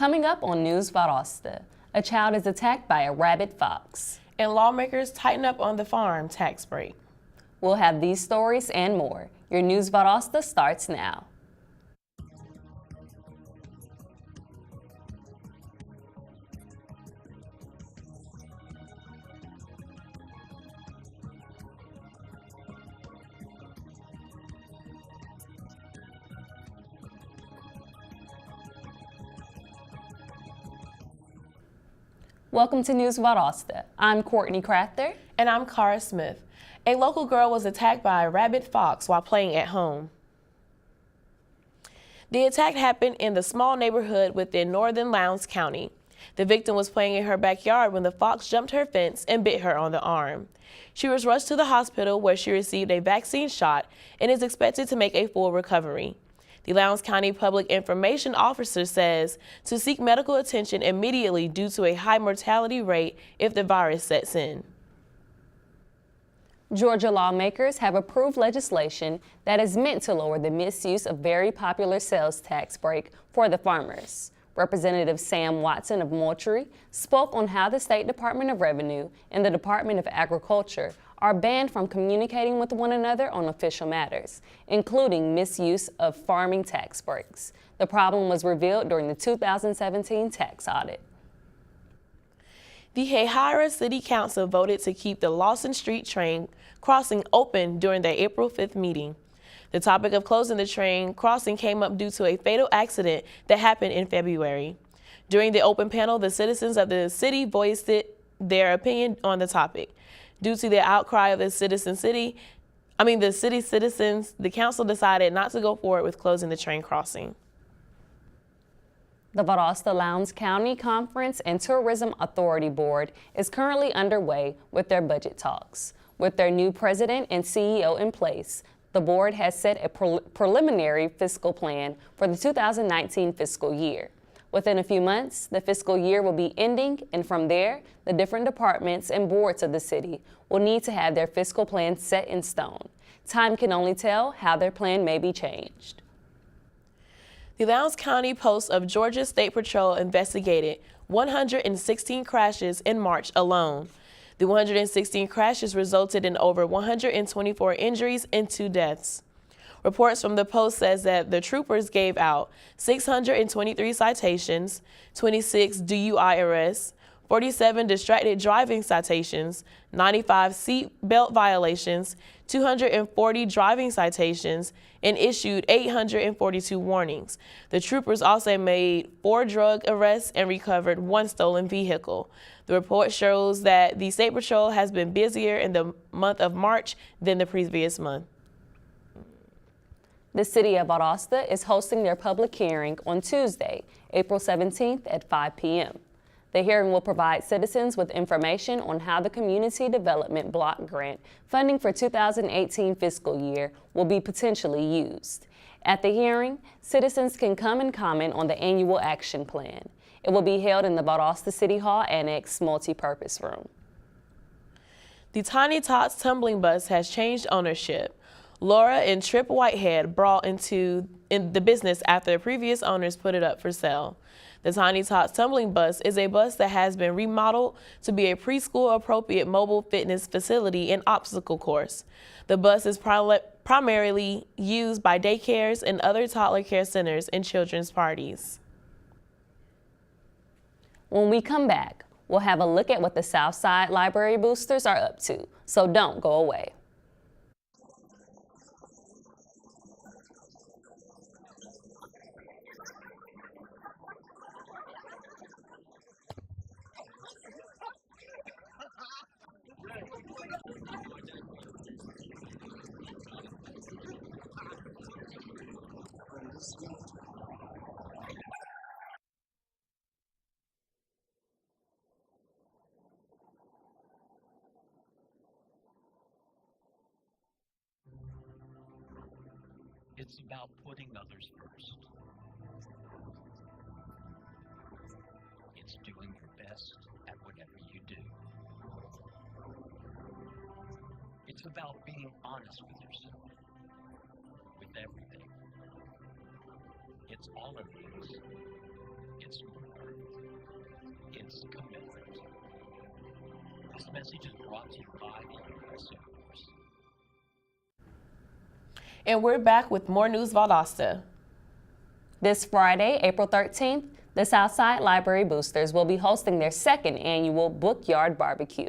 Coming up on News Valdosta, a child is attacked by a rabid fox. And lawmakers tighten up on the farm tax break. We'll have these stories and more. Your News Valdosta starts now. Welcome to News Valdosta. I'm Courtney Crafter. And I'm Cara Smith. A local girl was attacked by a rabid fox while playing at home. The attack happened in the small neighborhood within northern Lowndes County. The victim was playing in her backyard when the fox jumped her fence and bit her on the arm. She was rushed to the hospital where she received a vaccine shot and is expected to make a full recovery. The Lowndes County Public Information Officer says to seek medical attention immediately due to a high mortality rate if the virus sets in. Georgia lawmakers have approved legislation that is meant to lower the misuse of very popular sales tax break for the farmers. Representative Sam Watson of Moultrie spoke on how the State Department of Revenue and the Department of Agriculture are banned from communicating with one another on official matters, including misuse of farming tax breaks. The problem was revealed during the 2017 tax audit. The Hahira City Council voted to keep the Lawson Street train crossing open during their April 5th meeting. The topic of closing the train crossing came up due to a fatal accident that happened in February. During the open panel, the citizens of the city voiced their opinion on the topic. Due to the outcry of the city citizens, the council decided not to go forward with closing the train crossing. The Valdosta Lowndes County Conference and Tourism Authority Board is currently underway with their budget talks. With their new president and CEO in place, the board has set a preliminary fiscal plan for the 2019 fiscal year. Within a few months, the fiscal year will be ending, and from there, the different departments and boards of the city will need to have their fiscal plan set in stone. Time can only tell how their plan may be changed. The Lowndes County Post of Georgia State Patrol investigated 116 crashes in March alone. The 116 crashes resulted in over 124 injuries and 2 deaths. Reports from the Post says that the troopers gave out 623 citations, 26 DUI arrests, 47 distracted driving citations, 95 seat belt violations, 240 driving citations, and issued 842 warnings. The troopers also made 4 drug arrests and recovered 1 stolen vehicle. The report shows that the State Patrol has been busier in the month of March than the previous month. The City of Valdosta is hosting their public hearing on Tuesday, April 17th at 5 p.m. The hearing will provide citizens with information on how the Community Development Block Grant funding for 2018 fiscal year will be potentially used. At the hearing, citizens can come and comment on the annual action plan. It will be held in the Valdosta City Hall Annex multipurpose room. The Tiny Tots tumbling bus has changed ownership. Laura and Trip Whitehead brought in the business after the previous owners put it up for sale. The Tiny Tots tumbling bus is a bus that has been remodeled to be a preschool appropriate mobile fitness facility and obstacle course. The bus is primarily used by daycares and other toddler care centers and children's parties. When we come back, we'll have a look at what the Southside Library Boosters are up to, so don't go away. It's about putting others first. It's doing your best at whatever you do. It's about being honest with yourself, with everything. It's all of these. It's more. its commitment. This message is brought to you by the VSU. And we're back with more news Valdosta. This Friday, April 13th, the Southside Library Boosters will be hosting their second annual Bookyard Barbecue.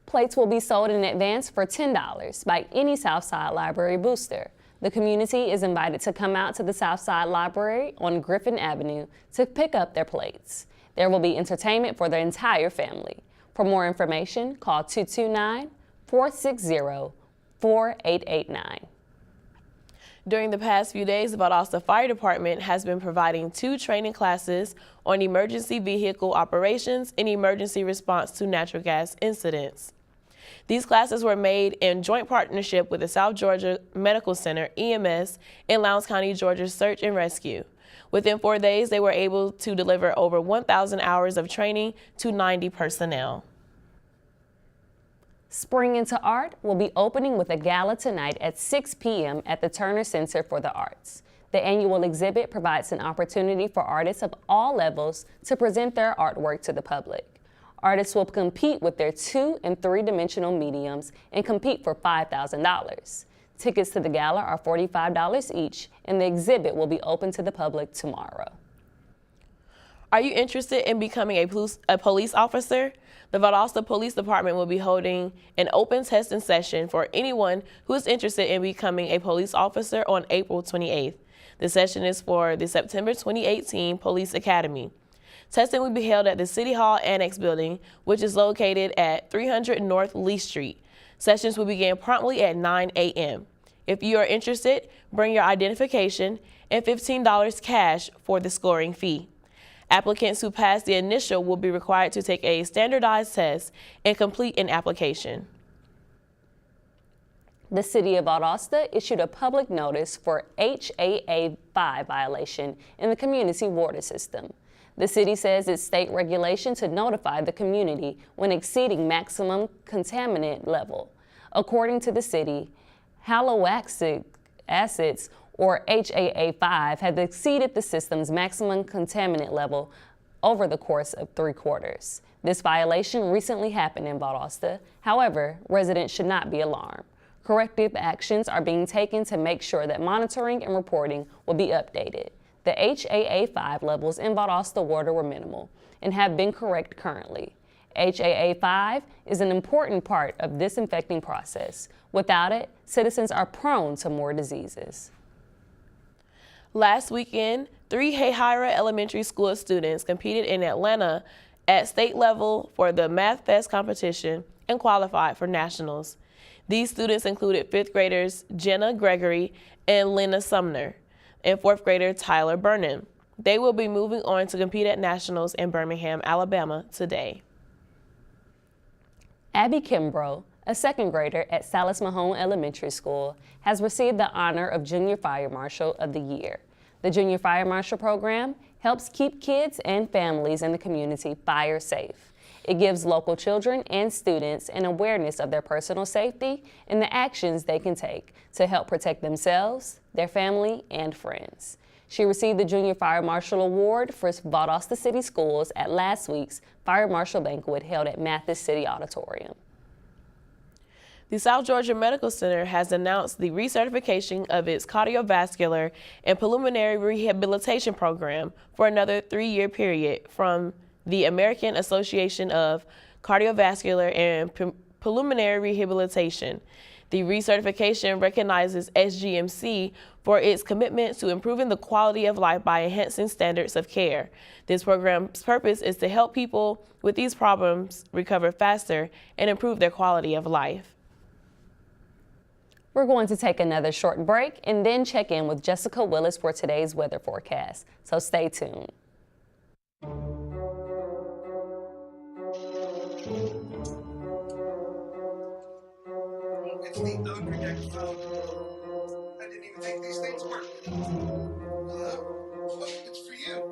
Plates will be sold in advance for $10 by any Southside Library booster. The community is invited to come out to the Southside Library on Griffin Avenue to pick up their plates. There will be entertainment for the entire family. For more information, call 229-460-4889. During the past few days, the Valdosta Fire Department has been providing 2 training classes on emergency vehicle operations and emergency response to natural gas incidents. These classes were made in joint partnership with the South Georgia Medical Center, EMS, and Lowndes County, Georgia Search and Rescue. Within 4 days, they were able to deliver over 1,000 hours of training to 90 personnel. Spring into Art will be opening with a gala tonight at 6 p.m. at the Turner Center for the Arts. The annual exhibit provides an opportunity for artists of all levels to present their artwork to the public. Artists will compete with their 2- and 3-dimensional mediums and compete for $5,000. Tickets to the gala are $45 each, and the exhibit will be open to the public tomorrow. Are you interested in becoming a police officer? The Valdosta Police Department will be holding an open testing session for anyone who is interested in becoming a police officer on April 28th. The session is for the September 2018 Police Academy. Testing will be held at the City Hall Annex Building, which is located at 300 North Lee Street. Sessions will begin promptly at 9 a.m. If you are interested, bring your identification and $15 cash for the scoring fee. Applicants who pass the initial will be required to take a standardized test and complete an application. The City of Valdosta issued a public notice for HAA 5 violation in the community water system. The city says it's state regulation to notify the community when exceeding maximum contaminant level. According to the city, haloacidic acids or HAA5 have exceeded the system's maximum contaminant level over the course of 3 quarters. This violation recently happened in Valdosta. However, residents should not be alarmed. Corrective actions are being taken to make sure that monitoring and reporting will be updated. The HAA5 levels in Valdosta water were minimal and have been corrected currently. HAA5 is an important part of disinfecting process. Without it, citizens are prone to more diseases. Last weekend, 3 Hayhira Elementary School students competed in Atlanta at state level for the Math Fest competition and qualified for nationals. These students included 5th graders Jenna Gregory and Lena Sumner and 4th grader Tyler Burnham. They will be moving on to compete at nationals in Birmingham, Alabama today. Abby Kimbrough, a 2nd grader at Salis Mahone Elementary School, has received the honor of Junior Fire Marshal of the Year. The Junior Fire Marshal program helps keep kids and families in the community fire safe. It gives local children and students an awareness of their personal safety and the actions they can take to help protect themselves, their family, and friends. She received the Junior Fire Marshal Award for Valdosta City Schools at last week's Fire Marshal Banquet held at Mathis City Auditorium. The South Georgia Medical Center has announced the recertification of its cardiovascular and pulmonary rehabilitation program for another 3-year period from the American Association of Cardiovascular and Pulmonary Rehabilitation. The recertification recognizes SGMC for its commitment to improving the quality of life by enhancing standards of care. This program's purpose is to help people with these problems recover faster and improve their quality of life. We're going to take another short break and then check in with Jessica Willis for today's weather forecast, so stay tuned. It's the unpredictable. I didn't even think these things worked. Hello? Oh, it's for you.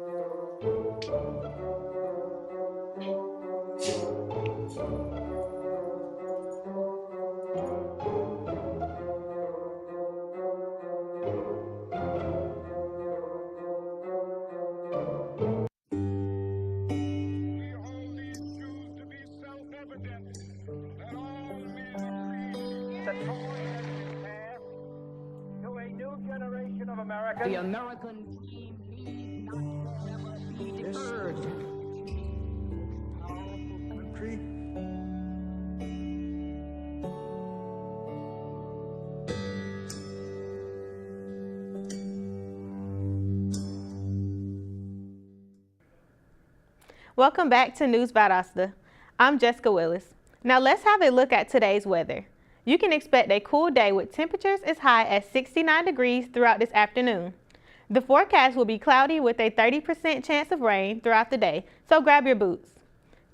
American. The American team need not ever be deterred. Powerful country. Welcome back to News Valdosta. I'm Jessica Willis. Now let's have a look at today's weather. You can expect a cool day with temperatures as high as 69 degrees throughout this afternoon. The forecast will be cloudy with a 30% chance of rain throughout the day, so grab your boots.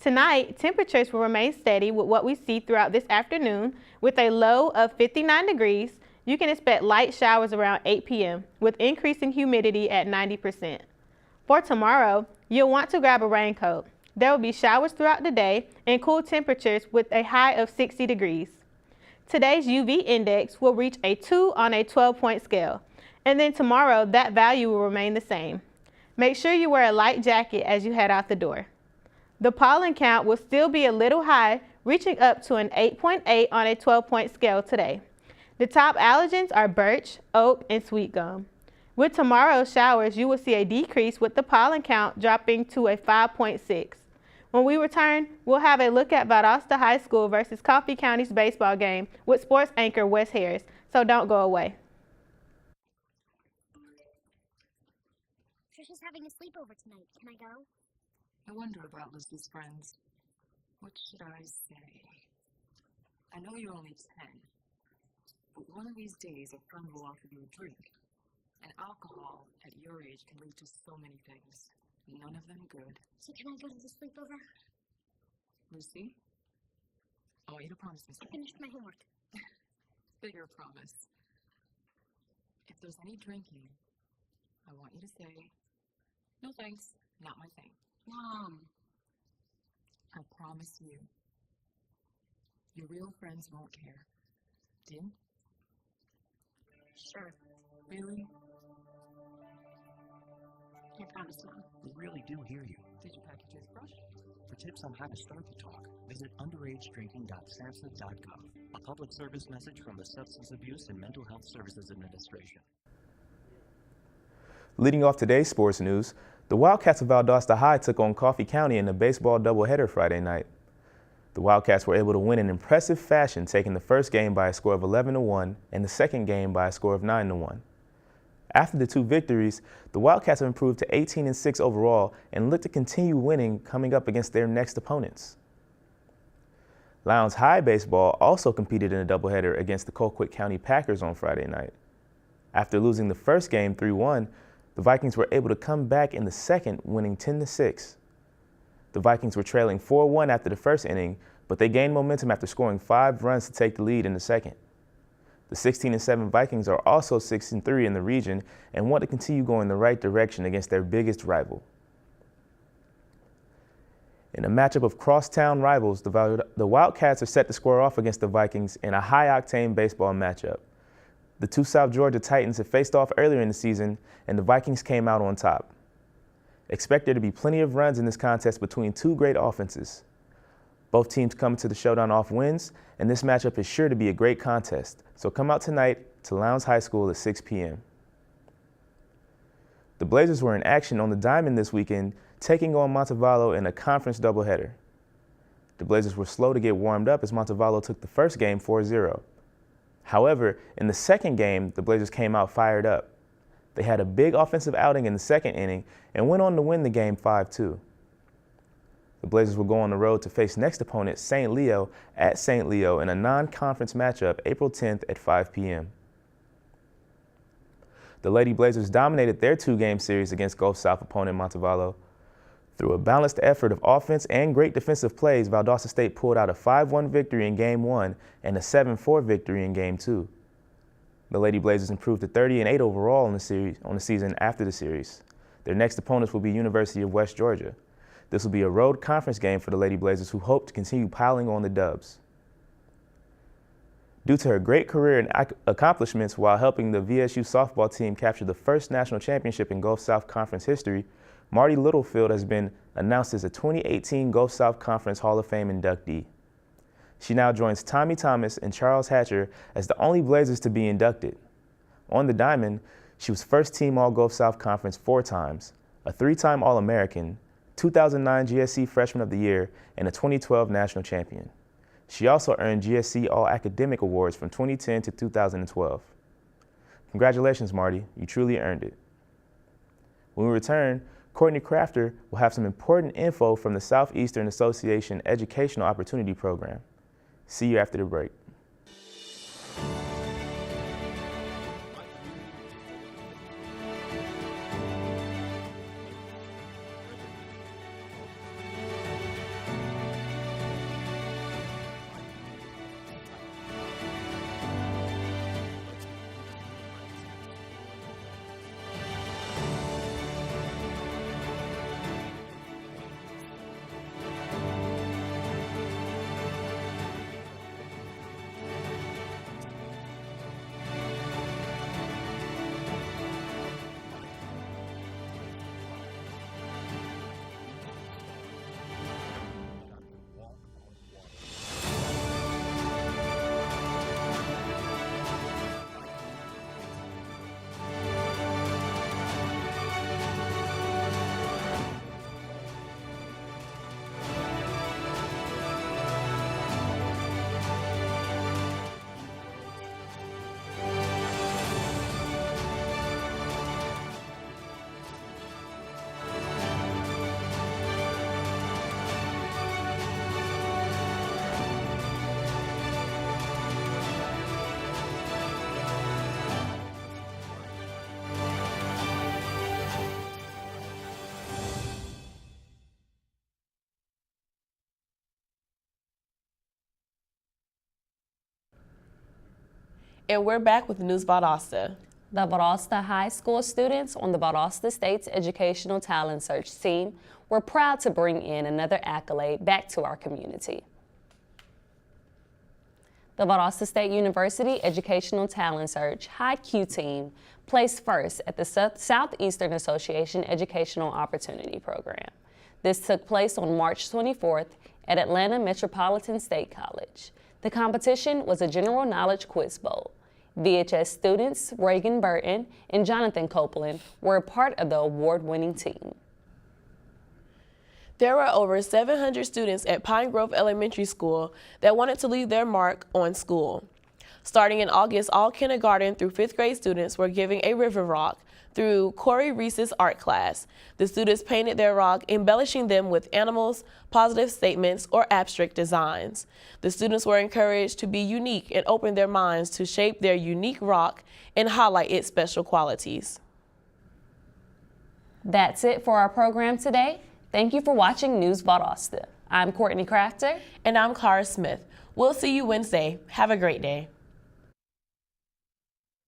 Tonight, temperatures will remain steady with what we see throughout this afternoon with a low of 59 degrees. You can expect light showers around 8 p.m. with increasing humidity at 90%. For tomorrow, you'll want to grab a raincoat. There will be showers throughout the day and cool temperatures with a high of 60 degrees. Today's UV index will reach a 2 on a 12-point scale, and then tomorrow that value will remain the same. Make sure you wear a light jacket as you head out the door. The pollen count will still be a little high, reaching up to an 8.8 on a 12-point scale today. The top allergens are birch, oak, and sweet gum. With tomorrow's showers, you will see a decrease with the pollen count dropping to a 5.6. When we return, we'll have a look at Valdosta High School versus Coffee County's baseball game with sports anchor Wes Harris, so don't go away. Trisha's having a sleepover tonight. Can I go? I wonder about Lizzie's friends. What should I say? I know you're only 10, but one of these days a friend will offer you a drink. And alcohol at your age can lead to so many things. None of them good. So can I go to the sleepover? Lucy? I want you to promise me I something. finished my homework. Bigger promise. If there's any drinking, I want you to say, no thanks, not my thing. Mom. I promise you. Your real friends won't care. Deal? Sure. Really? I promise, Mom. We really do hear you. Did you pack your toothbrush? For tips on how to start the talk, visit underagedrinking.samhsa.gov. A public service message from the Substance Abuse and Mental Health Services Administration. Leading off today's sports news, the Wildcats of Valdosta High took on Coffee County in a baseball doubleheader Friday night. The Wildcats were able to win in impressive fashion, taking the first game by a score of 11-1 and the second game by a score of 9-1. After the two victories, the Wildcats have improved to 18-6 overall and look to continue winning coming up against their next opponents. Lowndes High baseball also competed in a doubleheader against the Colquitt County Packers on Friday night. After losing the first game 3-1, the Vikings were able to come back in the second, winning 10-6. The Vikings were trailing 4-1 after the first inning, but they gained momentum after scoring 5 runs to take the lead in the second. The 16-7 Vikings are also 6-3 in the region and want to continue going the right direction against their biggest rival. In a matchup of crosstown rivals, the Wildcats are set to square off against the Vikings in a high-octane baseball matchup. The two South Georgia Titans have faced off earlier in the season, and the Vikings came out on top. Expect there to be plenty of runs in this contest between two great offenses. Both teams come to the showdown off wins, and this matchup is sure to be a great contest. So come out tonight to Lowndes High School at 6 p.m. The Blazers were in action on the diamond this weekend, taking on Montevallo in a conference doubleheader. The Blazers were slow to get warmed up as Montevallo took the first game 4-0. However, in the second game, the Blazers came out fired up. They had a big offensive outing in the second inning and went on to win the game 5-2. The Blazers will go on the road to face next opponent St. Leo at St. Leo in a non-conference matchup April 10th at 5 p.m. The Lady Blazers dominated their two-game series against Gulf South opponent Montevallo. Through a balanced effort of offense and great defensive plays, Valdosta State pulled out a 5-1 victory in Game 1 and a 7-4 victory in Game 2. The Lady Blazers improved to 30-8 overall on the season after the series. Their next opponents will be University of West Georgia. This will be a road conference game for the Lady Blazers, who hope to continue piling on the dubs. Due to her great career and accomplishments while helping the VSU softball team capture the first national championship in Gulf South Conference history, Marty Littlefield has been announced as a 2018 Gulf South Conference Hall of Fame inductee. She now joins Tommy Thomas and Charles Hatcher as the only Blazers to be inducted. On the diamond, She was first team All-Gulf South Conference 4 times, a 3-time All-American, 2009 GSC Freshman of the Year, and a 2012 National Champion. She also earned GSC All-Academic Awards from 2010 to 2012. Congratulations, Marty. You truly earned it. When we return, Courtney Crafter will have some important info from the Southeastern Association Educational Opportunity Program. See you after the break. And we're back with News Valdosta. The Valdosta High School students on the Valdosta State's Educational Talent Search team were proud to bring in another accolade back to our community. The Valdosta State University Educational Talent Search High Q team placed first at the Southeastern Association Educational Opportunity Program. This took place on March 24th at Atlanta Metropolitan State College. The competition was a general knowledge quiz bowl. VHS students Reagan Burton and Jonathan Copeland were a part of the award-winning team. There were over 700 students at Pine Grove Elementary School that wanted to leave their mark on school. Starting in August, all kindergarten through 5th grade students were given a river rock through Corey Reese's art class. The students painted their rock, embellishing them with animals, positive statements, or abstract designs. The students were encouraged to be unique and open their minds to shape their unique rock and highlight its special qualities. That's it for our program today. Thank you for watching News Valdosta. I'm Courtney Crafter. And I'm Clara Smith. We'll see you Wednesday. Have a great day.